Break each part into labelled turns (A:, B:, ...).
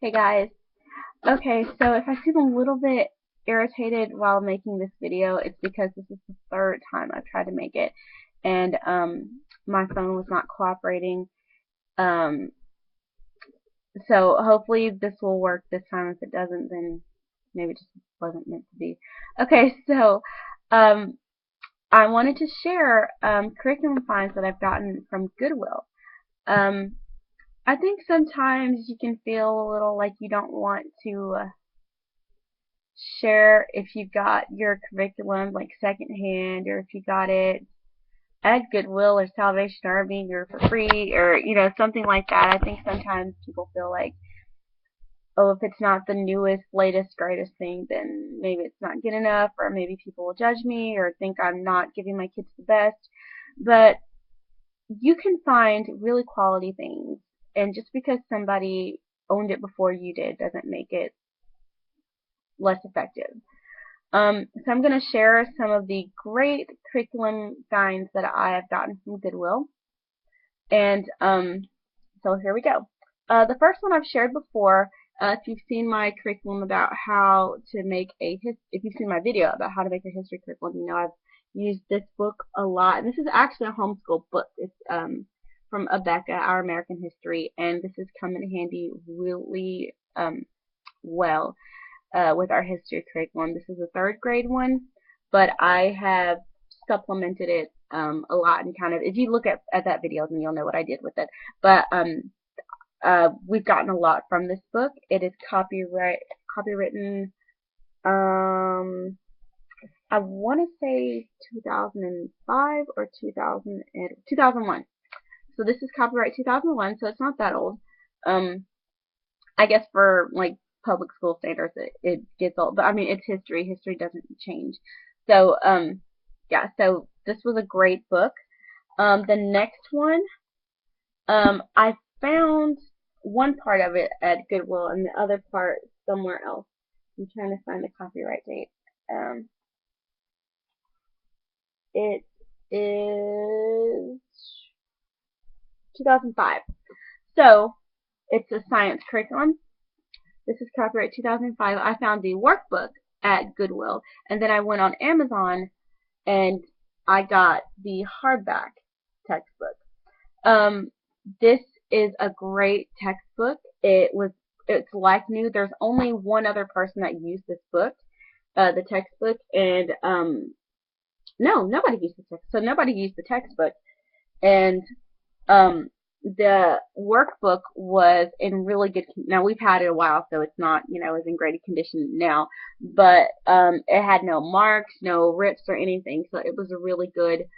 A: Hey guys. Okay, so if I seem a little bit irritated while making this video, it's because this is the third time I've tried to make it, and my phone was not cooperating. Um, so hopefully this will work this time. If it doesn't, then maybe it just wasn't meant to be. Okay, so um, I wanted to share curriculum finds that I've gotten from Goodwill. Um, I think sometimes you can feel a little like you don't want to share if you got your curriculum like secondhand, or if you got it at Goodwill or Salvation Army or for free, or something like that. I think sometimes people feel like, oh, if it's not the newest, latest, greatest thing, then maybe it's not good enough, or maybe people will judge me or think I'm not giving my kids the best. But you can find really quality things, and just because somebody owned it before you did doesn't make it less effective. So I'm going to share some of the great curriculum finds that I have gotten from Goodwill. And so here we go. The first one I've shared before. If you've seen my curriculum about how to make if you've seen my video about how to make a history curriculum, you know I've used this book a lot. And this is actually a homeschool book. It's from Abeka, Our American History, and this has come in handy really well with our history curriculum. This is a third grade one, but I have supplemented it a lot, and kind of, if you look at that video, then you'll know what I did with it. But we've gotten a lot from this book. It is copywritten. I want to say 2005 or 2001. So this is copyright 2001, so it's not that old. I guess for like public school standards, it gets old. But I mean, it's history. History doesn't change. So yeah. So this was a great book. The next one, I found one part of it at Goodwill and the other part somewhere else. I'm trying to find the copyright date. It is 2005. So it's a science curriculum. This is copyright 2005. I found the workbook at Goodwill, and then I went on Amazon and I got the hardback textbook. This is a great textbook. It's like new. There's only one other person that used this book, the textbook, and no, nobody used the text. So nobody used the textbook, and the workbook was in really good. Now we've had it a while, so it's not as in great condition now. But it had no marks, no rips or anything, so it was a really good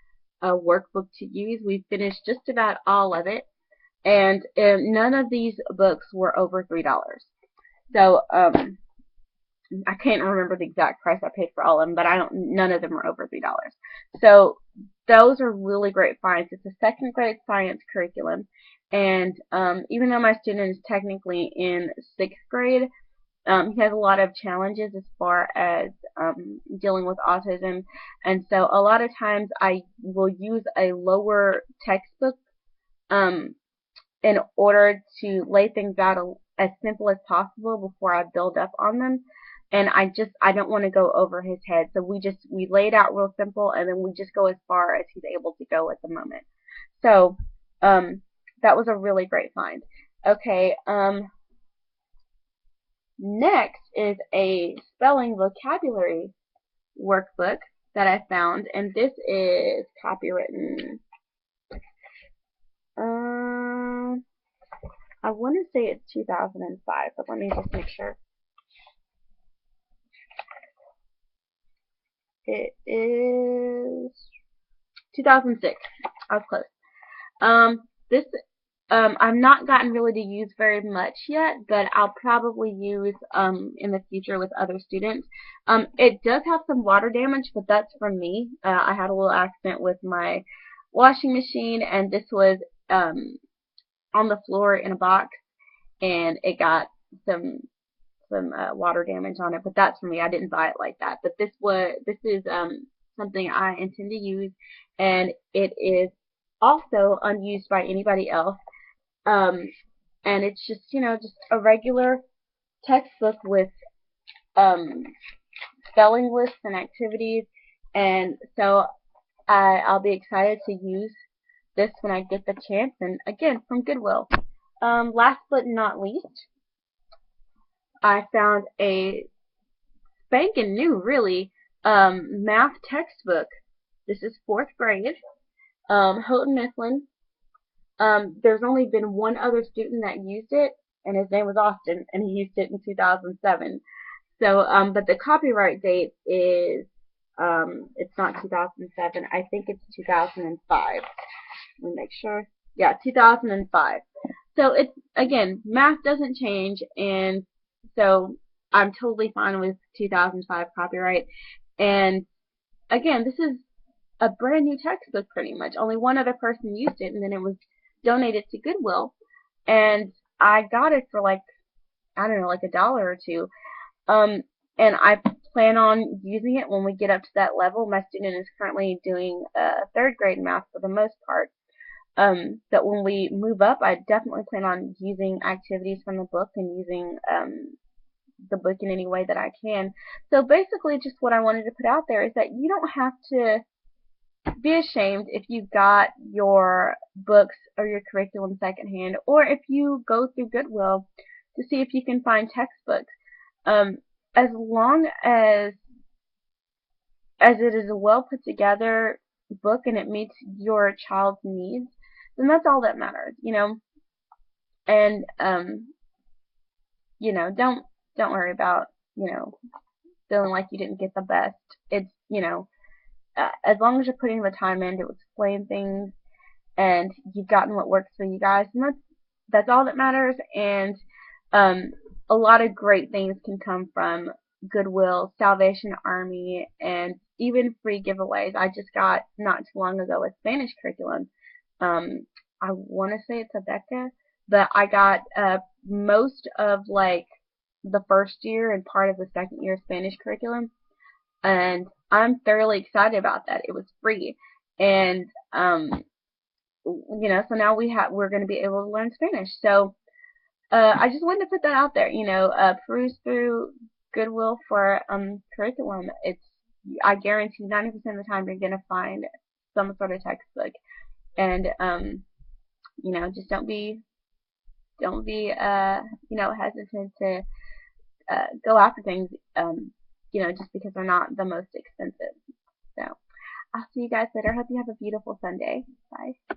A: workbook to use. We finished just about all of it, and none of these books were over $3. So I can't remember the exact price I paid for all of them, but none of them were over $3. So those are really great finds. It's a second grade science curriculum, and even though my student is technically in sixth grade, he has a lot of challenges as far as dealing with autism, and so a lot of times I will use a lower textbook in order to lay things out as simple as possible before I build up on them. And I don't want to go over his head, so we lay it out real simple, and then we just go as far as he's able to go at the moment. So that was a really great find. Okay, next is a spelling vocabulary workbook that I found, and this is copywritten. I want to say it's 2005, but let me just make sure. It is 2006. I was close. This I've not gotten really to use very much yet, but I'll probably use in the future with other students. It does have some water damage, but that's from me. I had a little accident with my washing machine, and this was on the floor in a box, and it got some water damage on it, but that's for me. I didn't buy it like that. But this is something I intend to use, and it is also unused by anybody else. And it's just just a regular textbook with um, spelling lists and activities, and so I'll be excited to use this when I get the chance. And again, from Goodwill. Last but not least, I found a spanking new, really, math textbook. This is fourth grade. Houghton Mifflin. There's only been one other student that used it, and his name was Austin, and he used it in 2007. So, but the copyright date is, it's not 2007. I think it's 2005. Let me make sure. Yeah, 2005. So it's, again, math doesn't change, and so I'm totally fine with 2005 copyright. And again, this is a brand new textbook pretty much. Only one other person used it, and then it was donated to Goodwill. And I got it for like, I don't know, like $1 or $2. Um, and I plan on using it when we get up to that level. My student is currently doing third grade math for the most part. But when we move up, I definitely plan on using activities from the book and using the book in any way that I can. So basically, just what I wanted to put out there is that you don't have to be ashamed if you got your books or your curriculum secondhand, or if you go through Goodwill to see if you can find textbooks. Um, as long as it is a well put together book and it meets your child's needs, then that's all that matters, you know. And you know, don't worry about, you know, feeling like you didn't get the best. It's, you know, as long as you're putting the time in to explain things and you've gotten what works for you guys, and that's all that matters. And um, a lot of great things can come from Goodwill, Salvation Army, and even free giveaways. I just got not too long ago a Spanish curriculum. I want to say it's a Becca, but I got most of like the first year and part of the second year Spanish curriculum, and I'm thoroughly excited about that. It was free, and you know, so now we're going to be able to learn Spanish. So I just wanted to put that out there. You know, peruse through Goodwill for curriculum. It's, I guarantee 90% of the time you're going to find some sort of textbook, and you know, just don't be you know, hesitant to go after things, you know, just because they're not the most expensive. So I'll see you guys later. Hope you have a beautiful Sunday. Bye.